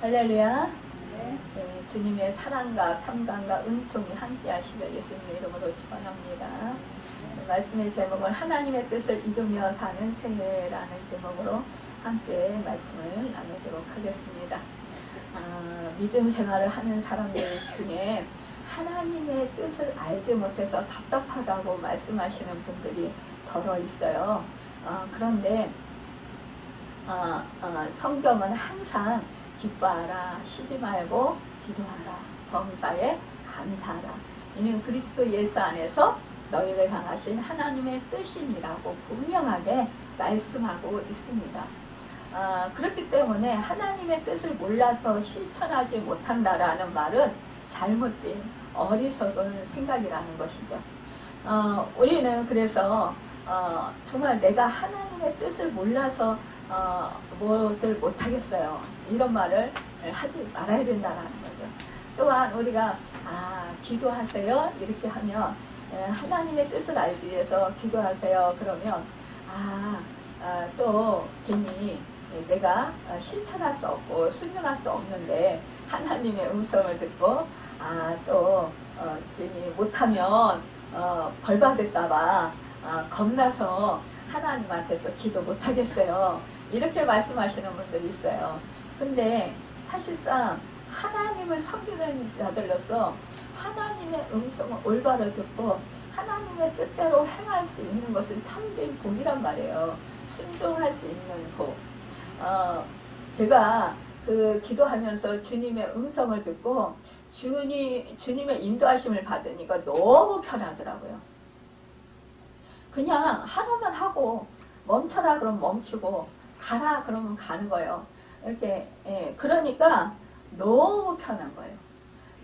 할렐루야. 네, 주님의 사랑과 평강과 은총이 함께 하시길 예수님의 이름으로 축원합니다. 말씀의 제목은 하나님의 뜻을 이루며 사는 새해라는 제목으로 함께 말씀을 나누도록 하겠습니다. 믿음 생활을 하는 사람들 중에 하나님의 뜻을 알지 못해서 답답하다고 말씀하시는 분들이 더러 있어요. 그런데 성경은 항상 기뻐하라, 쉬지 말고 기도하라, 범사에 감사하라. 이는 그리스도 예수 안에서 너희를 향하신 하나님의 뜻이니라고 분명하게 말씀하고 있습니다. 그렇기 때문에 하나님의 뜻을 몰라서 실천하지 못한다라는 말은 잘못된 어리석은 생각이라는 것이죠. 우리는 그래서 정말 내가 하나님의 뜻을 몰라서 무엇을 못하겠어요, 이런 말을 하지 말아야 된다는 거죠. 또한 우리가 기도하세요 이렇게 하면 하나님의 뜻을 알기 위해서 기도하세요 그러면 또 괜히 내가 실천할 수 없고 순종할 수 없는데 하나님의 음성을 듣고 또 괜히 못하면 벌 받을까봐 겁나서 하나님한테 또 기도 못하겠어요, 이렇게 말씀하시는 분들이 있어요. 근데 사실상 하나님을 섬기는 자들로서 하나님의 음성을 올바로 듣고 하나님의 뜻대로 행할 수 있는 것은 참된 복이란 말이에요. 순종할 수 있는 복. 제가 기도하면서 주님의 음성을 듣고 주님의 인도하심을 받으니까 너무 편하더라고요. 그냥 하나만 하고 멈춰라 그러면 멈추고 가라 그러면 가는 거예요. 이렇게 그러니까 너무 편한 거예요.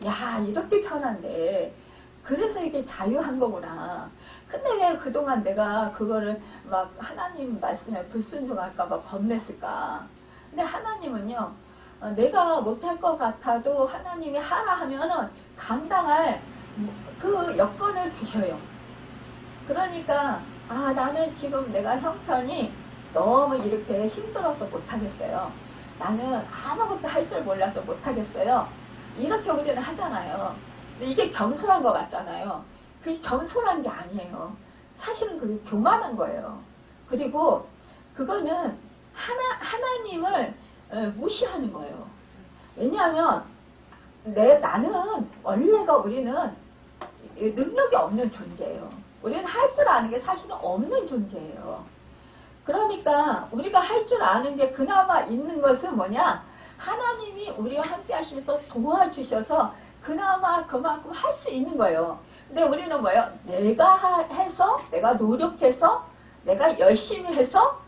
야, 이렇게 편한데 그래서 이게 자유한 거구나. 근데 왜 그동안 내가 그거를 막 하나님 말씀에 불순종할까봐 겁냈을까. 근데 하나님은요, 내가 못할 것 같아도 하나님이 하라 하면은 감당할 그 여건을 주셔요. 그러니까 나는 지금 내가 형편이 너무 이렇게 힘들어서 못하겠어요. 나는 아무것도 할 줄 몰라서 못하겠어요. 이렇게 우리는 하잖아요. 근데 이게 겸손한 것 같잖아요. 그게 겸손한 게 아니에요. 사실은 그게 교만한 거예요. 그리고 그거는 하나님을 무시하는 거예요. 왜냐하면 나는 원래가 우리는 능력이 없는 존재예요. 우리는 할 줄 아는 게 사실은 없는 존재예요. 그러니까 우리가 할 줄 아는 게 그나마 있는 것은 뭐냐? 하나님이 우리와 함께 하시면서 도와주셔서 그나마 그만큼 할 수 있는 거예요. 근데 우리는 뭐예요? 내가 해서, 내가 노력해서, 내가 열심히 해서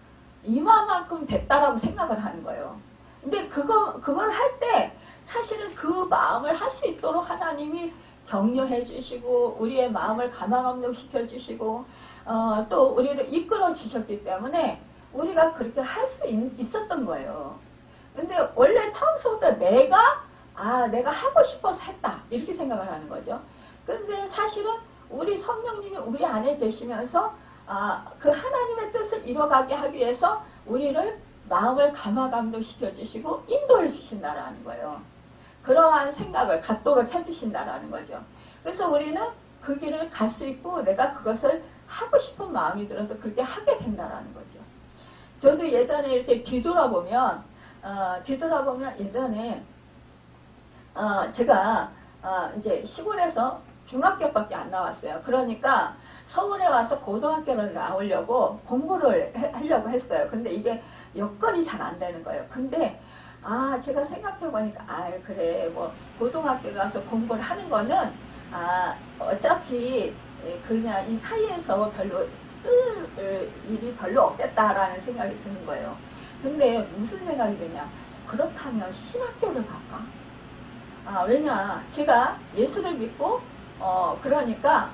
이만큼 됐다라고 생각을 하는 거예요. 근데 그걸 할 때 사실은 그 마음을 할 수 있도록 하나님이 격려해 주시고 우리의 마음을 가망함시켜 주시고 또 우리를 이끌어 주셨기 때문에 우리가 그렇게 할 수 있었던 거예요. 근데 원래 처음부터 내가 하고 싶어서 했다 이렇게 생각을 하는 거죠. 근데 사실은 우리 성령님이 우리 안에 계시면서 그 하나님의 뜻을 이뤄가게 하기 위해서 우리를 마음을 감화감동시켜 주시고 인도해 주신다라는 거예요. 그러한 생각을 갖도록 해주신다라는 거죠. 그래서 우리는 그 길을 갈 수 있고 내가 그것을 하고 싶은 마음이 들어서 그렇게 하게 된다라는 거죠. 저도 예전에 이렇게 뒤돌아보면 예전에 제가 이제 시골에서 중학교밖에 안 나왔어요. 그러니까 서울에 와서 고등학교를 나오려고 공부를 하려고 했어요. 근데 이게 여건이 잘 안 되는 거예요. 근데 제가 생각해보니까 그래 뭐 고등학교 가서 공부를 하는 거는 어차피 그냥 이 사이에서 별로 쓸 일이 별로 없겠다라는 생각이 드는 거예요. 근데 무슨 생각이 드냐? 그렇다면 신학교를 갈까? 왜냐? 제가 예수를 믿고 그러니까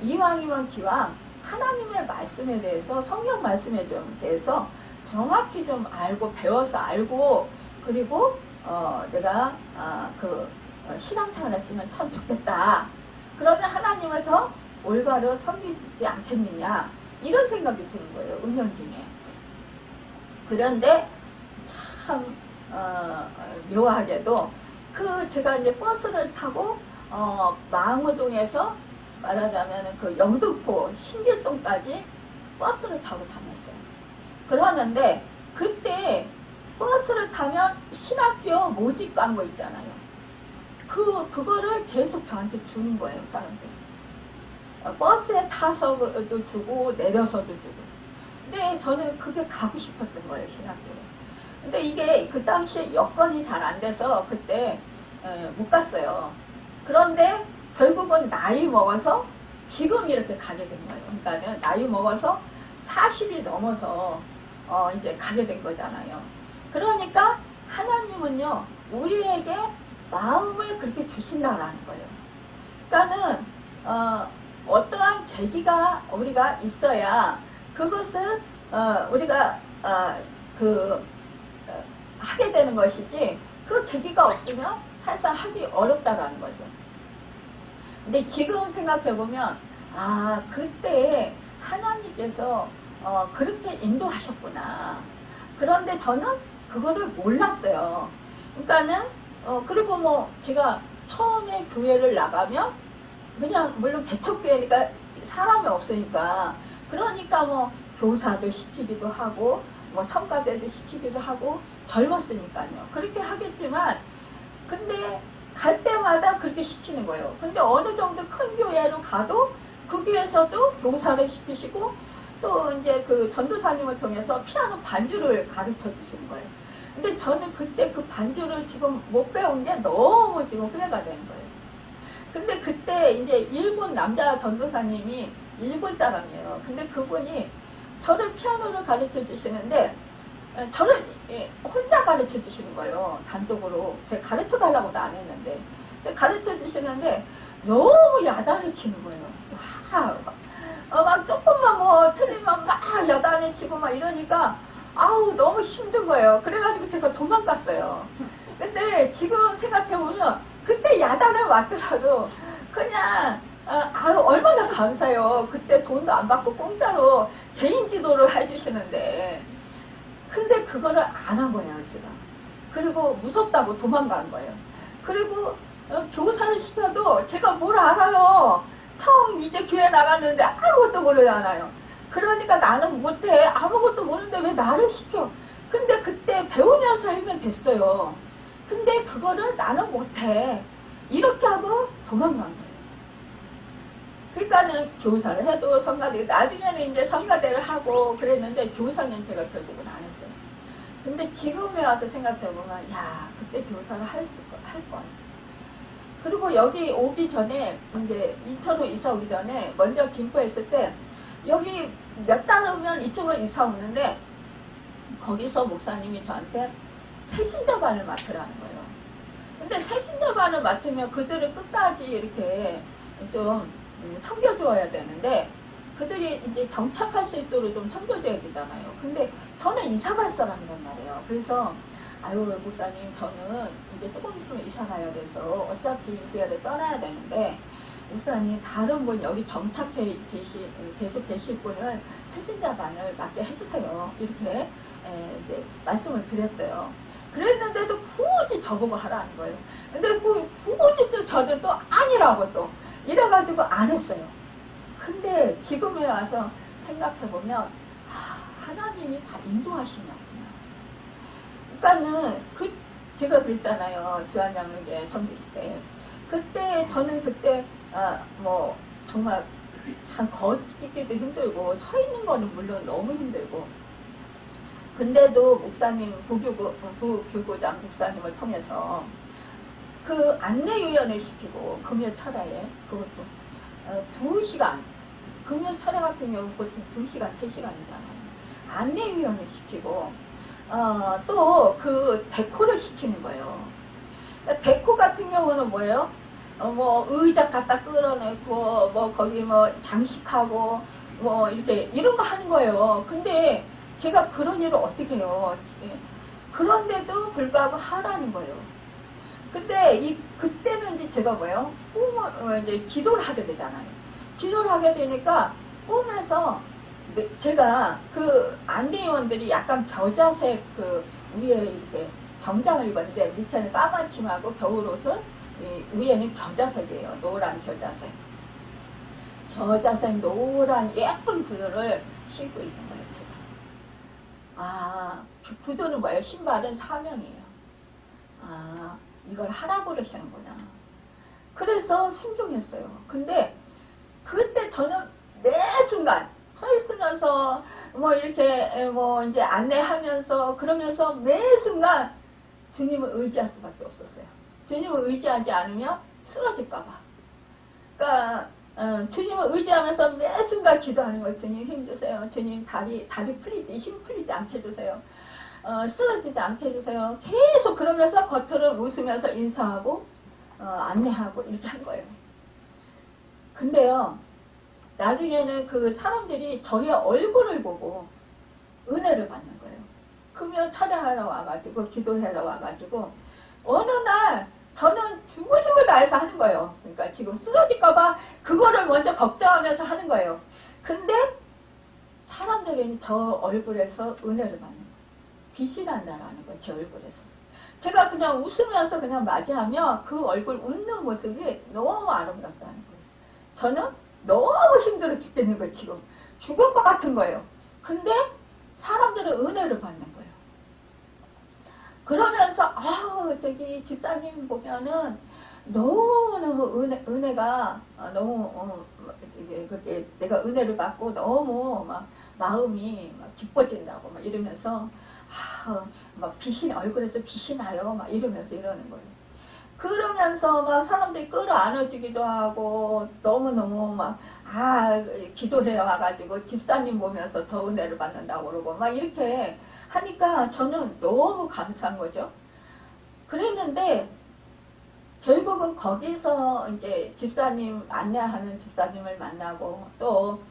이왕이면 기왕 하나님의 말씀에 대해서 성경 말씀에 대해서 정확히 좀 알고 배워서 알고 그리고 내가 신앙생활 했으면 참 좋겠다. 그러면 하나님을 더 올바로 섬기지 않겠느냐 이런 생각이 드는 거예요. 은연 중에. 그런데 참 묘하게도 제가 이제 버스를 타고 망우동에서 말하자면 그 영등포 신길동까지 버스를 타고 다녔어요. 그러는데 그때 버스를 타면 신학교 모집 광고 있잖아요. 그거를 계속 저한테 주는 거예요, 사람들이. 버스에 타서도 주고 내려서도 주고. 근데 저는 그게 가고 싶었던 거예요, 신학교에. 근데 이게 그 당시에 여건이 잘 안 돼서 그때 못 갔어요. 그런데 결국은 나이 먹어서 지금 이렇게 가게 된 거예요. 그러니까는 나이 먹어서 40이 넘어서 이제 가게 된 거잖아요. 그러니까 하나님은요, 우리에게 마음을 그렇게 주신다라는 거예요. 그러니까는 어떠한 계기가 우리가 있어야 그것을 우리가 하게 되는 것이지, 그 계기가 없으면 사실상 하기 어렵다라는 거죠. 근데 지금 생각해보면 그때 하나님께서 그렇게 인도하셨구나. 그런데 저는 그거를 몰랐어요. 그러니까는 그리고 뭐 제가 처음에 교회를 나가면 그냥 물론 개척교회니까 사람이 없으니까, 그러니까 뭐 교사도 시키기도 하고 뭐 성가대도 시키기도 하고 젊었으니까요. 그렇게 하겠지만 근데 갈 때마다 그렇게 시키는 거예요. 근데 어느 정도 큰 교회로 가도 그 교회에서도 교사를 시키시고 또 이제 그 전도사님을 통해서 피아노 반주를 가르쳐 주시는 거예요. 근데 저는 그때 그 반주를 지금 못 배운 게 너무 지금 후회가 되는 거예요. 근데 그때 이제 일본 남자 전도사님이 일본 사람이에요. 근데 그분이 저를 피아노를 가르쳐 주시는데 저를 혼자 가르쳐 주시는 거예요. 단독으로. 제가 가르쳐 달라고도 안 했는데. 가르쳐 주시는데 너무 야단을 치는 거예요. 막 조금만 뭐 틀리면 막 야단을 치고 막 이러니까 아우 너무 힘든 거예요. 그래가지고 제가 도망갔어요. 근데 지금 생각해보면 그때 야단을 맞더라도 그냥 얼마나 감사해요. 그때 돈도 안 받고 공짜로 개인 지도를 해주시는데. 근데 그거를 안 한 거예요, 제가. 그리고 무섭다고 도망간 거예요. 그리고 교사를 시켜도 제가 뭘 알아요. 처음 이제 교회 나갔는데 아무것도 모르잖아요. 그러니까 나는 못해. 아무것도 모르는데 왜 나를 시켜. 근데 그때 배우면서 하면 됐어요. 근데 그거를 나는 못해. 이렇게 하고 도망간 거예요. 그러니까는 교사를 해도 성가대, 나중에는 이제 성가대를 하고 그랬는데 교사는 제가 결국은 안 했어요. 근데 지금에 와서 생각해보면, 그때 교사를 할 걸. 그리고 여기 오기 전에, 이제 인천으로 이사 오기 전에, 먼저 김포에 있을 때, 여기 몇 달 후면 이쪽으로 이사 오는데, 거기서 목사님이 저한테 새신자반을 맡으라는 거예요. 근데 새신자반을 맡으면 그들을 끝까지 이렇게 좀 섬겨주어야 되는데, 그들이 이제 정착할 수 있도록 좀 섬겨줘야 되잖아요. 근데 저는 이사 갈 사람이란 말이에요. 그래서 목사님, 저는 이제 조금 있으면 이사 가야 돼서 어차피 이 교회를 떠나야 되는데, 목사님 다른 분 여기 정착해 계속 계실 분은 새신자반을 맡게 해주세요. 이렇게 이제 말씀을 드렸어요. 그랬는데도 굳이 저보고 하라는 거예요. 근데 굳이 또 저는 또 아니라고 또 이래가지고 안 했어요. 근데 지금에 와서 생각해보면 하나님이 다 인도하시나 보구나. 그러니까는 제가 그랬잖아요. 주한장로교회 섬기실 때. 그때 저는 그때 뭐 정말 참 걷기도 힘들고 서 있는 거는 물론 너무 힘들고, 근데도 목사님 부교구장 목사님을 통해서 그 안내위원회 시키고 금요 철야에 그것도 2시간, 금요 철야 같은 경우 보통 2시간, 3시간이잖아요. 안내위원회 시키고 또 그 데코를 시키는 거예요. 그러니까 데코 같은 경우는 뭐예요? 뭐 의자 갖다 끌어내고 뭐 거기 뭐 장식하고 뭐 이렇게 이런 거 하는 거예요. 근데 제가 그런 일을 어떻게 해요? 그런데도 불구하고 하라는 거예요. 근데 그때는 이제 제가 뭐예요? 이제 기도를 하게 되잖아요. 기도를 하게 되니까 꿈에서 제가 그 안내위원들이 약간 겨자색 그 위에 이렇게 정장을 입었는데 밑에는 까만 치마고 겨울옷은 위에는 겨자색이에요. 노란 겨자색. 겨자색 노란 예쁜 구두를 신고 있는 거예요. 제가. 아, 그 구두는 뭐예요? 신발은 사명이에요. 아, 이걸 하라고 그러시는구나. 그래서 순종했어요. 근데 그때 저는 매 순간 서 있으면서 뭐 이렇게 뭐 이제 안내하면서 그러면서 매 순간 주님을 의지할 수밖에 없었어요. 주님을 의지하지 않으면 쓰러질까봐. 그러니까 주님을 의지하면서 매 순간 기도하는 거예요. 주님 힘주세요. 주님 다리 풀리지 힘 풀리지 않게 해주세요. 쓰러지지 않게 해주세요. 계속 그러면서 겉으로 웃으면서 인사하고 안내하고 이렇게 한 거예요. 근데요, 나중에는 그 사람들이 저의 얼굴을 보고 은혜를 받는 거예요. 금요 철야하러 와가지고 기도하러 와가지고 어느 날 저는 죽을 힘을 다해서 하는 거예요. 그러니까 지금 쓰러질까봐 그거를 먼저 걱정하면서 하는 거예요. 근데 사람들이 저 얼굴에서 은혜를 받는 거예요. 빛이 난다라는 거예요. 제 얼굴에서. 제가 그냥 웃으면서 그냥 맞이하면 그 얼굴 웃는 모습이 너무 아름답다는 거예요. 저는 너무 힘들어 죽겠는 거예요. 지금 죽을 것 같은 거예요. 근데 사람들은 은혜를 받는 거예요. 그러면서 저기 집사님 보면은 너무너무 은혜가 너무 그렇게 내가 은혜를 받고 너무 막 마음이 막 기뻐진다고 막 이러면서 막 빛이 얼굴에서 빛이 나요 막 이러면서 이러는 거예요. 그러면서 막 사람들이 끌어안아주기도 하고 너무너무 막 기도해 와가지고 집사님 보면서 더 은혜를 받는다고 그러고 막 이렇게 하니까 저는 너무 감사한 거죠. 그랬는데 결국은 거기서 이제 집사님 안내하는 집사님을 만나고 또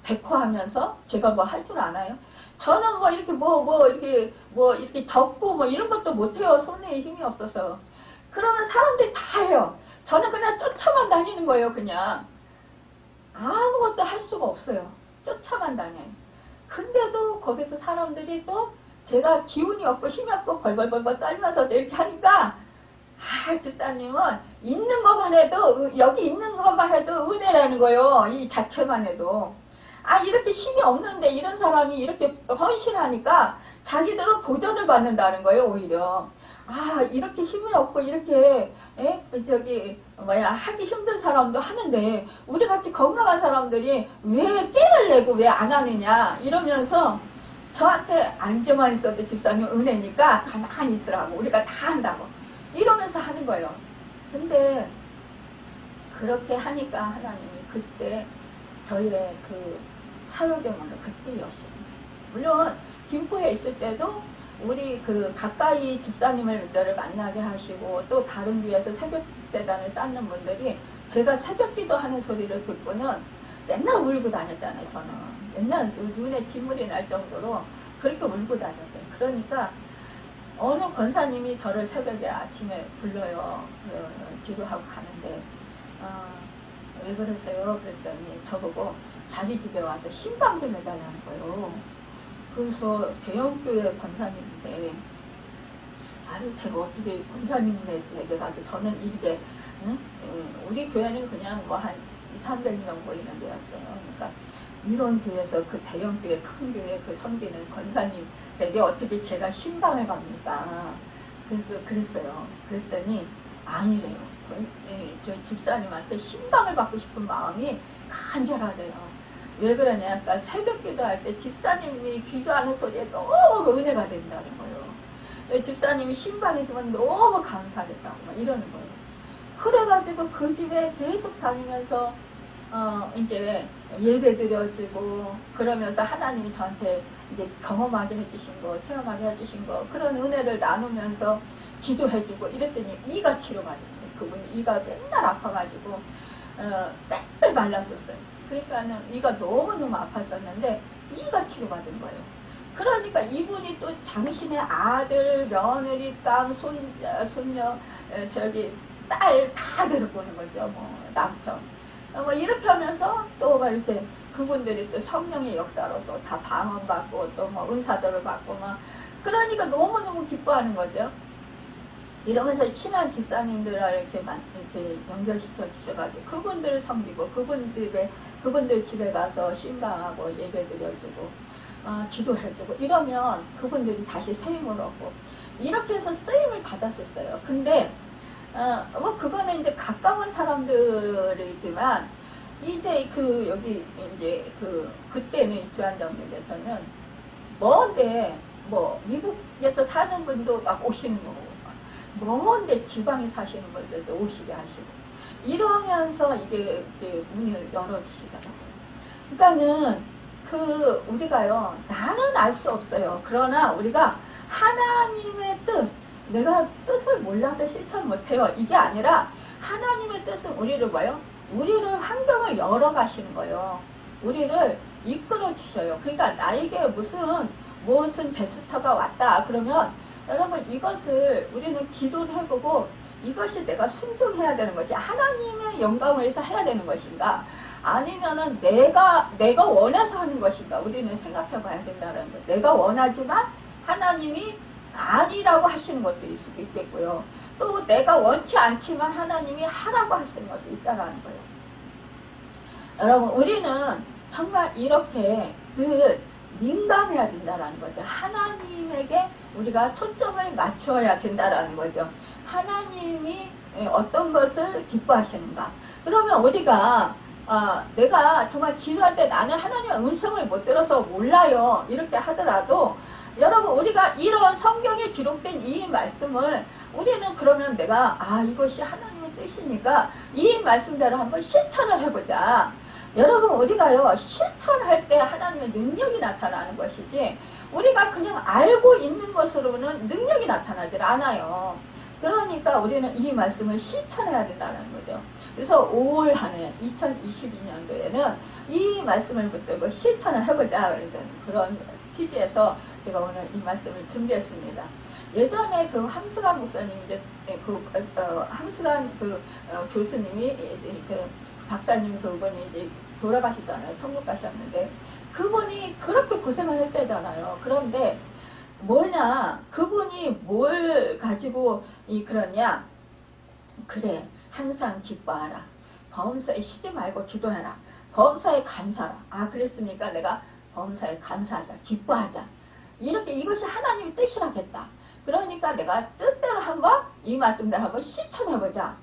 데코하면서 제가 뭐 할 줄 아나요? 저는 뭐 이렇게 이렇게 적고 뭐 이런 것도 못해요. 손에 힘이 없어서. 그러면 사람들이 다 해요. 저는 그냥 쫓아만 다니는 거예요. 그냥 아무것도 할 수가 없어요. 쫓아만 다녀요. 근데도 거기서 사람들이 또 제가 기운이 없고 힘이 없고 벌벌벌벌 떨면서 이렇게 하니까 집사님은 있는 것만 해도 여기 있는 것만 해도 은혜라는 거예요. 이 자체만 해도 이렇게 힘이 없는데 이런 사람이 이렇게 헌신하니까 자기들은 보전을 받는다는 거예요. 오히려 이렇게 힘이 없고 이렇게 하기 힘든 사람도 하는데 우리 같이 건강한 사람들이 왜 깨를 내고 왜 안 하느냐 이러면서 저한테 앉아만 있어도 집사님 은혜니까 가만히 있으라고 우리가 다 한다고 이러면서 하는 거예요. 근데 그렇게 하니까 하나님이 그때 저희의 그 사역의 문을 그때 여시고 물론 김포에 있을 때도 우리 그 가까이 집사님을 만나게 하시고 또 다른 교회에서 새벽재단을 쌓는 분들이 제가 새벽기도 하는 소리를 듣고는 맨날 울고 다녔잖아요. 저는 맨날 눈에 진물이 날 정도로 그렇게 울고 다녔어요. 그러니까 어느 권사님이 저를 새벽에 아침에 불러요. 기도하고 가는데 왜 그러세요? 그랬더니 저보고 자기 집에 와서 신방 좀 해달라는 거예요. 그래서 대형교회 권사님인데 제가 어떻게 권사님에게 가서 저는 이게 우리 교회는 그냥 뭐 한 200~300명 모이는 데였어요. 그러니까 이런 교회에서 그 대형교회 큰 교회 그 섬기는 권사님에게 어떻게 제가 신방을 갑니까? 그랬어요. 그랬더니 아니래요. 저 집사님한테 신방을 받고 싶은 마음이 간절하대요. 왜 그러냐? 그러니까 새벽 기도할 때 집사님이 기도하는 소리에 너무 은혜가 된다는 거예요. 집사님이 신방에 두면 너무 감사하겠다고 막 이러는 거예요. 그래가지고 그 집에 계속 다니면서 이제 예배 드려지고 그러면서 하나님이 저한테 이제 경험하게 해주신 거, 체험하게 해주신 거 그런 은혜를 나누면서 기도해주고 이랬더니 이가 치료받은 거예요. 그분이 이가 맨날 아파가지고 맨날 말랐었어요. 그러니까는 이가 너무너무 아팠었는데 이가 치료받은 거예요. 그러니까 이분이 또 당신의 아들, 며느리, 딸, 손녀, 딸 다 데려보는 거죠. 뭐 남편. 뭐 이렇게 하면서 또 막 이렇게 그분들이 또 성령의 역사로 또 다 방언받고 또 뭐 은사들을 받고 막 그러니까 너무너무 기뻐하는 거죠. 이러면서 친한 집사님들을 이렇게 연결시켜 주셔가지고 그분들 섬기고 그분들 집에 가서 신방하고 예배 드려주고 기도해주고 이러면 그분들이 다시 쓰임을 얻고 이렇게 해서 쓰임을 받았었어요. 근데 뭐 그거는 이제 가까운 사람들이지만 이제 여기 이제 그때는 주한정맥에서는 먼데 뭐 미국에서 사는 분도 막 오시는 거고 먼데 지방에 사시는 분들도 오시게 하시고 이러면서 이게 문을 열어주시더라고요. 그러니까는 우리가요 나는 알 수 없어요. 그러나 우리가 하나님의 뜻, 내가 뜻을 몰라서 실천 못해요. 이게 아니라 하나님의 뜻은 우리를 뭐요? 우리를 환경을 열어가시는 거예요. 우리를 이끌어 주셔요. 그러니까 나에게 무슨 제스처가 왔다 그러면 여러분 이것을 우리는 기도를 해보고 이것이 내가 순종해야 되는 것이 하나님의 영광을 위해서 해야 되는 것인가 아니면은 내가 원해서 하는 것인가 우리는 생각해 봐야 된다는 거예요. 내가 원하지만 하나님이 아니라고 하시는 것도 있을 수도 있겠고요. 또 내가 원치 않지만 하나님이 하라고 하시는 것도 있다는 거예요. 여러분 우리는 정말 이렇게 늘 민감해야 된다는 거죠. 하나님에게 우리가 초점을 맞춰야 된다는 거죠. 하나님이 어떤 것을 기뻐하시는가. 그러면 우리가 내가 정말 기도할 때 나는 하나님의 음성을 못 들어서 몰라요. 이렇게 하더라도 여러분 우리가 이런 성경에 기록된 이 말씀을 우리는 그러면 내가 이것이 하나님의 뜻이니까 이 말씀대로 한번 실천을 해보자. 여러분 우리가요 실천할 때 하나님의 능력이 나타나는 것이지 우리가 그냥 알고 있는 것으로는 능력이 나타나질 않아요. 그러니까 우리는 이 말씀을 실천해야 된다는 거죠. 그래서 올 한해 2022년도에는 이 말씀을 붙들고 실천을 해보자 그런 취지에서 제가 오늘 이 말씀을 준비했습니다. 예전에 함수관 목사님 함수관 교수님이 이제 박사님이 그분이 이제 돌아가시잖아요. 천국 가셨는데 그분이 그렇게 고생을 했대잖아요. 그런데 그분이 뭘 가지고 그러냐? 그래, 항상 기뻐하라. 범사에 쉬지 말고 기도해라. 범사에 감사하라. 그랬으니까 내가 범사에 감사하자, 기뻐하자. 이것이 하나님의 뜻이라겠다. 그러니까 내가 뜻대로 한번 이 말씀대로 한번 실천해보자.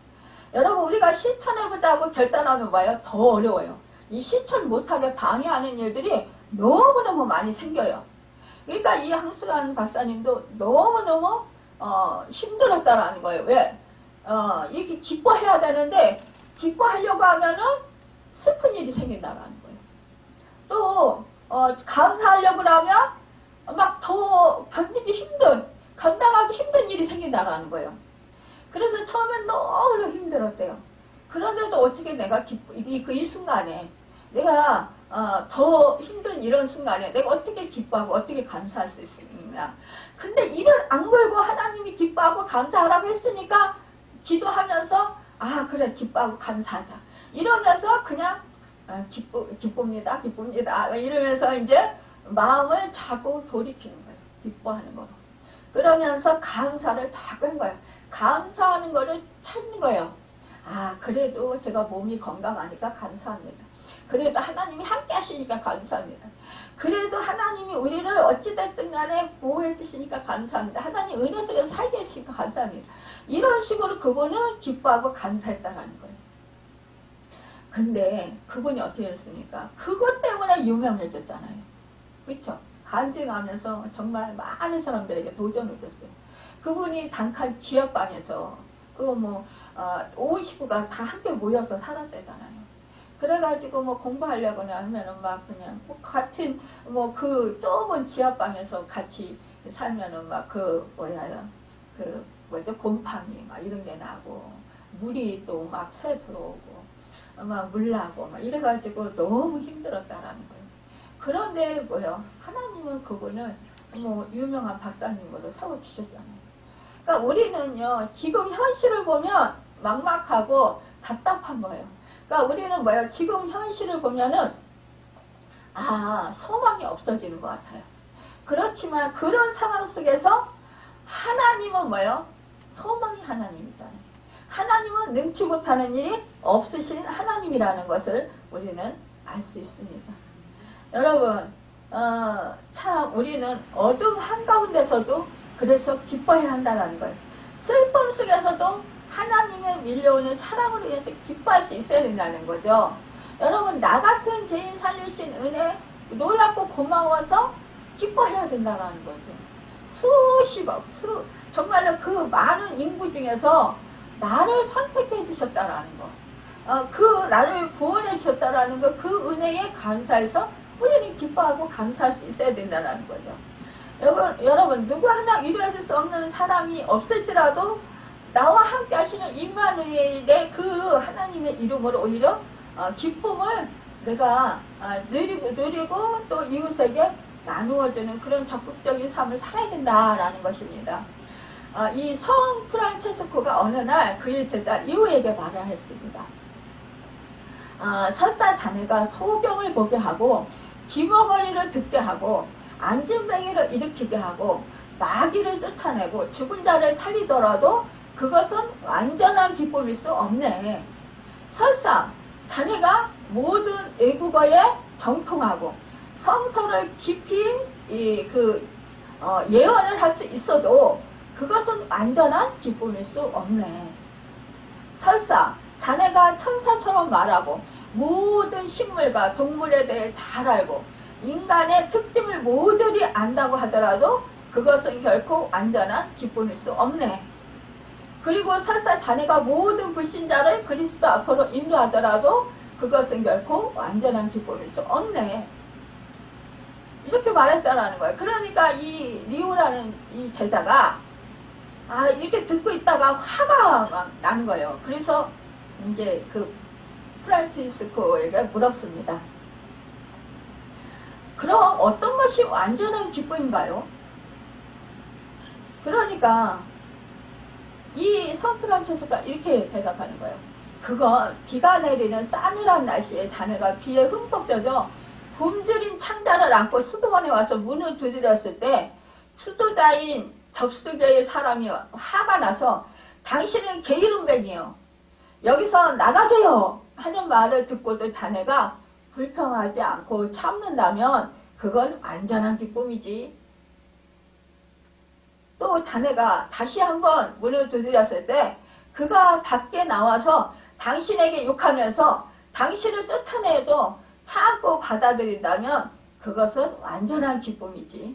여러분 우리가 실천해보자고 결단하면 뭐예요? 더 어려워요. 이 실천 못하게 방해하는 일들이 너무너무 많이 생겨요. 그러니까 이 항수관 박사님도 너무너무 힘들었다라는 거예요. 왜? 이게 기뻐해야 되는데 기뻐하려고 하면은 슬픈 일이 생긴다라는 거예요. 또 감사하려고 하면 막 더 감당하기 힘든 일이 생긴다라는 거예요. 그래서 처음엔 너무 힘들었대요. 그런데도 어떻게 내가 이 순간에 내가 더 힘든 이런 순간에 내가 어떻게 기뻐하고 어떻게 감사할 수 있느냐. 근데 이를 악물고 하나님이 기뻐하고 감사하라고 했으니까 기도하면서 그래 기뻐하고 감사하자. 이러면서 그냥 기쁩니다. 이러면서 이제 마음을 자꾸 돌이키는 거예요. 기뻐하는 거로. 그러면서 감사를 자꾸 한 거예요. 감사하는 거를 찾는 거예요. 그래도 제가 몸이 건강하니까 감사합니다. 그래도 하나님이 함께 하시니까 감사합니다. 그래도 하나님이 우리를 어찌됐든 간에 보호해 주시니까 감사합니다. 하나님 은혜 속에서 살게 해주시니까 감사합니다. 이런 식으로 그분은 기뻐하고 감사했다는 거예요. 근데 그분이 어떻게 했습니까? 그것 때문에 유명해졌잖아요. 그렇죠? 간증하면서 정말 많은 사람들에게 도전을 줬어요. 그분이 단칸 지역방에서 온 식구가 다 함께 모여서 살았대잖아요. 그래가지고 공부하려고 하면은 막 그냥 같은 그 좁은 지하방에서 같이 살면은 곰팡이 막 이런 게 나고 물이 또 막 새 들어오고 막 물 나고 막 이래가지고 너무 힘들었다라는 거예요. 그런데 하나님은 그분을 유명한 박사님으로 세워주셨잖아요. 그러니까 우리는요 지금 현실을 보면 막막하고 답답한 거예요. 그러니까 우리는 지금 현실을 보면은 소망이 없어지는 것 같아요. 그렇지만 그런 상황 속에서 하나님은 뭐예요? 소망의 하나님이잖아요. 하나님은 능치 못하는 일이 없으신 하나님이라는 것을 우리는 알 수 있습니다. 여러분, 참 우리는 어둠 한가운데서도 그래서 기뻐해야 한다는 거예요. 슬픔 속에서도 하나님의 밀려오는 사랑으로 인해서 기뻐할 수 있어야 된다는 거죠. 여러분, 나 같은 죄인 살리신 은혜 놀랍고 고마워서 기뻐해야 된다는 거죠. 수십억, 정말로 그 많은 인구 중에서 나를 선택해 주셨다라는 거, 그 나를 구원해 주셨다라는 거, 그 은혜에 감사해서 우리는 기뻐하고 감사할 수 있어야 된다는 거죠. 여러분 누구 하나 위로해 줄 수 없는 사람이 없을지라도 나와 함께 하시는 임마누엘의 그 하나님의 이름으로 오히려 기쁨을 내가 누리고 또 이웃에게 나누어주는 그런 적극적인 삶을 살아야 된다라는 것입니다. 이 성 프란체스코가 어느 날 그의 제자 이후에게 말을 했습니다. 설사 자네가 소경을 보게 하고 기머거리를 듣게 하고 안진뱅이를 일으키게 하고 마귀를 쫓아내고 죽은 자를 살리더라도 그것은 완전한 기쁨일 수 없네. 설사 자네가 모든 외국어에 정통하고 성서를 깊이 예언을 할 수 있어도 그것은 완전한 기쁨일 수 없네. 설사 자네가 천사처럼 말하고 모든 식물과 동물에 대해 잘 알고 인간의 특징을 모조리 안다고 하더라도 그것은 결코 완전한 기쁨일 수 없네. 그리고 설사 자네가 모든 불신자를 그리스도 앞으로 인도하더라도 그것은 결코 완전한 기쁨일 수 없네. 이렇게 말했다라는 거예요. 그러니까 이 리오라는 이 제자가 이렇게 듣고 있다가 화가 막 난 거예요. 그래서 이제 그 프란치스코에게 물었습니다. 그럼 어떤 것이 완전한 기쁨인가요? 그러니까 이 성 프란치스코가 이렇게 대답하는 거예요. 그건 비가 내리는 싸늘한 날씨에 자네가 비에 흠뻑 젖어 굶주린 창자를 안고 수도원에 와서 문을 두드렸을 때 수도자인 접수계의 사람이 화가 나서 당신은 게으름뱅이요. 여기서 나가줘요 하는 말을 듣고도 자네가 불평하지 않고 참는다면 그건 완전한 기쁨이지. 또 자네가 다시 한번 문을 두드렸을 때 그가 밖에 나와서 당신에게 욕하면서 당신을 쫓아내도 참고 받아들인다면 그것은 완전한 기쁨이지.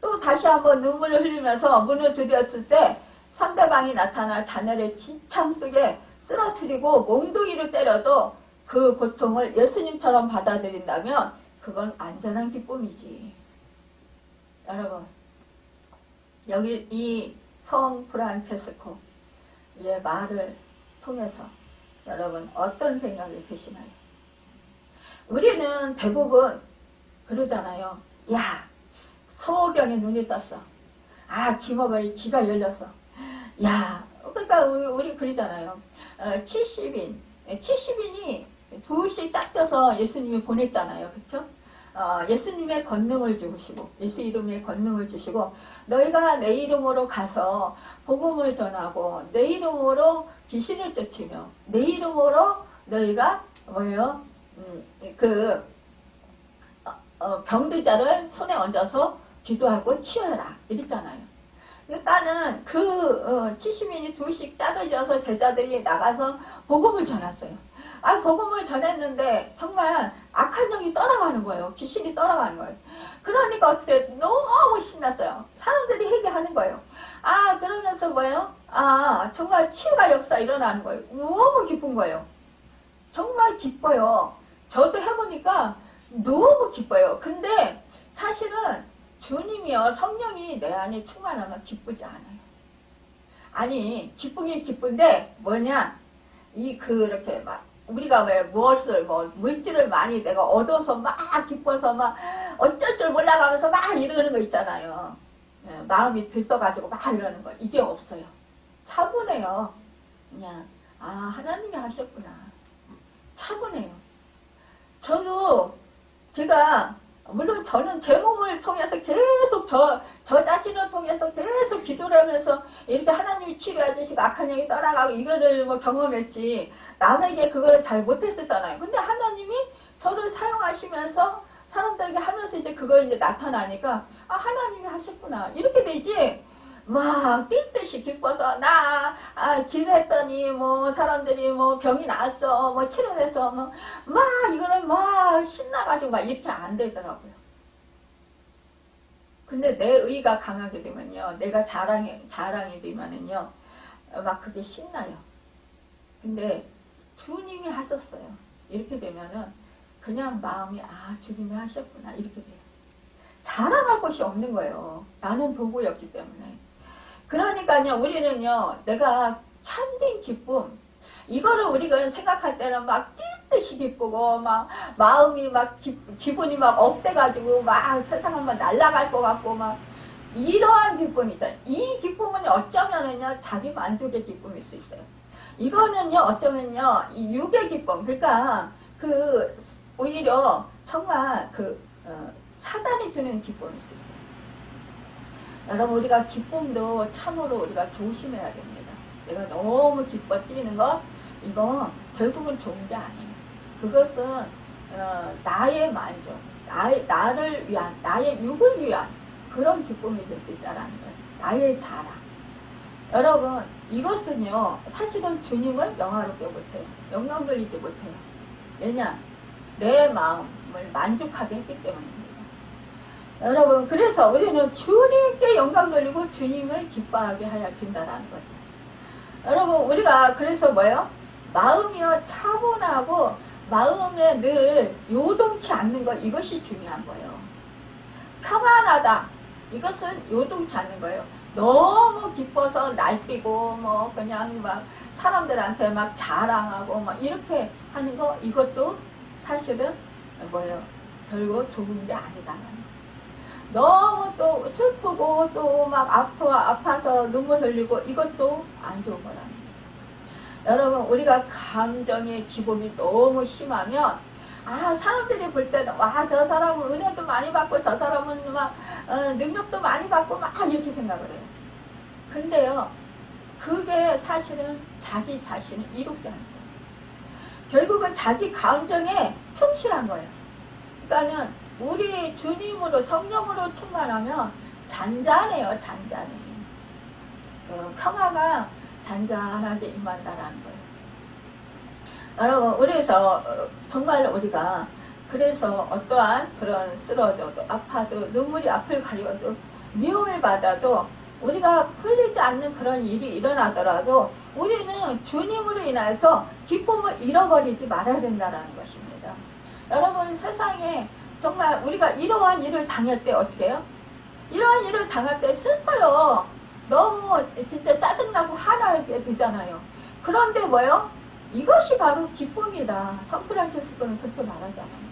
또 다시 한번 눈물을 흘리면서 문을 두드렸을 때 상대방이 나타나 자네를 진창 속에 쓰러뜨리고 몽둥이를 때려도 그 고통을 예수님처럼 받아들인다면 그건 완전한 기쁨이지. 여러분, 여기 이 성 프란체스코의 말을 통해서 여러분 어떤 생각이 드시나요? 우리는 대부분 그러잖아요. 야, 소경에 눈이 떴어. 기머거리 귀가 열렸어. 야, 그러니까 우리 그러잖아요. 70인이 둘씩 짝져서 예수님이 보냈잖아요. 그쵸? 예수님의 권능을 주시고, 예수 이름의 권능을 주시고, 너희가 내 이름으로 가서 복음을 전하고, 내 이름으로 귀신을 쫓으며, 내 이름으로 너희가 병들자를 손에 얹어서 기도하고 치유해라. 이랬잖아요. 그러니까는 70인이 둘씩 짝을 제자들이 나가서 복음을 전했어요. 복음을 전했는데 정말 악한 영이 떠나가는 거예요. 귀신이 떠나가는 거예요. 그러니까 어떻게 너무 신났어요. 사람들이 회개하는 거예요. 그러면서 정말 치유가 역사 일어나는 거예요. 너무 기쁜 거예요. 정말 기뻐요. 저도 해보니까 너무 기뻐요. 근데 사실은 주님이요, 성령이 내 안에 충만하면 기쁘지 않아요. 기쁘긴 기쁜데 그렇게 우리가 왜 물질을 많이 내가 얻어서 기뻐서 어쩔 줄 몰라가면서 이러는 거 있잖아요. 마음이 들떠가지고 이러는 거. 이게 없어요. 차분해요. 그냥 하나님이 하셨구나. 차분해요. 저도 제가 물론 저는 제 몸을 통해서 계속 저 자신을 통해서 계속 기도를 하면서 이렇게 하나님이 치료해 주시고 악한 영이 떠나가고 이거를 뭐 경험했지 남에게 그거를 잘 못했었잖아요. 근데 하나님이 저를 사용하시면서 사람들에게 하면서 이제 그거 이제 나타나니까 아 하나님이 하셨구나 이렇게 되지. 막 뛸 듯이 기뻐서 기도했더니 뭐 사람들이 뭐 병이 나았어 뭐 치료돼서 막 이거는 막 신나가지고 막 이렇게 안 되더라고요. 근데 내 의가 강하게 되면요, 내가 자랑이 되면은요 막 그게 신나요. 근데 주님이 하셨어요. 이렇게 되면은 그냥 마음이 아 주님이 하셨구나 이렇게 돼요. 자랑할 곳이 없는 거예요. 나는 도구였기 때문에. 그러니까요, 우리는요, 내가 참된 기쁨, 이거를 우리가 생각할 때는 막 뛸듯이 기쁘고, 막, 마음이 막, 기분이 막 업돼가지고, 막 세상을 막 날아갈 것 같고, 막, 이러한 기쁨이잖아요. 이 기쁨은 어쩌면은요, 자기 만족의 기쁨일 수 있어요. 이거는요, 어쩌면요, 이 육의 기쁨, 그러니까, 오히려 정말 사단이 주는 기쁨일 수 있어요. 여러분 우리가 기쁨도 참으로 우리가 조심해야 됩니다. 내가 너무 기뻐 뛰는 것 이거 결국은 좋은 게 아니에요. 그것은 나의 만족, 나를 위한, 나의 육을 위한 그런 기쁨이 될 수 있다는 거예요. 나의 자랑. 여러분 이것은요 사실은 주님을 영화롭게 못해요. 영광 돌리지 못해요. 왜냐? 내 마음을 만족하게 했기 때문입니다. 여러분 그래서 우리는 주님께 영광 돌리고 주님을 기뻐하게 해야 된다는 거죠. 여러분 우리가 그래서 뭐예요? 마음이요 차분하고 마음에 늘 요동치 않는 것 이것이 중요한 거예요. 평안하다 이것은 요동치 않는 거예요. 너무 기뻐서 날뛰고 뭐 그냥 막 사람들한테 막 자랑하고 막 이렇게 하는 거 이것도 사실은 뭐예요? 결국 좋은 게 아니다는 거예요. 너무 또 슬프고 또 막 아파서 눈물 흘리고 이것도 안 좋은 거라는 거예요. 여러분 우리가 감정의 기복이 너무 심하면 사람들이 볼 때는 저 사람은 은혜도 많이 받고 저 사람은 막 능력도 많이 받고 막 이렇게 생각을 해요. 근데요 그게 사실은 자기 자신을 이롭게 하는 거예요. 결국은 자기 감정에 충실한 거예요. 그러니까는 우리 주님으로 성령으로 충만하면 잔잔해요. 잔잔해. 평화가 잔잔하게 임한다라는 거예요. 여러분 그래서 정말 우리가 그래서 어떠한 그런 쓰러져도 아파도 눈물이 앞을 가려도 미움을 받아도 우리가 풀리지 않는 그런 일이 일어나더라도 우리는 주님으로 인해서 기쁨을 잃어버리지 말아야 된다는 것입니다. 여러분 세상에 정말 우리가 이러한 일을 당할 때 어떻게 해요? 이러한 일을 당할 때 슬퍼요. 너무 진짜 짜증나고 화나게 되잖아요. 그런데 뭐요? 이것이 바로 기쁨이다. 성프란체스코는 그렇게 말하잖아요.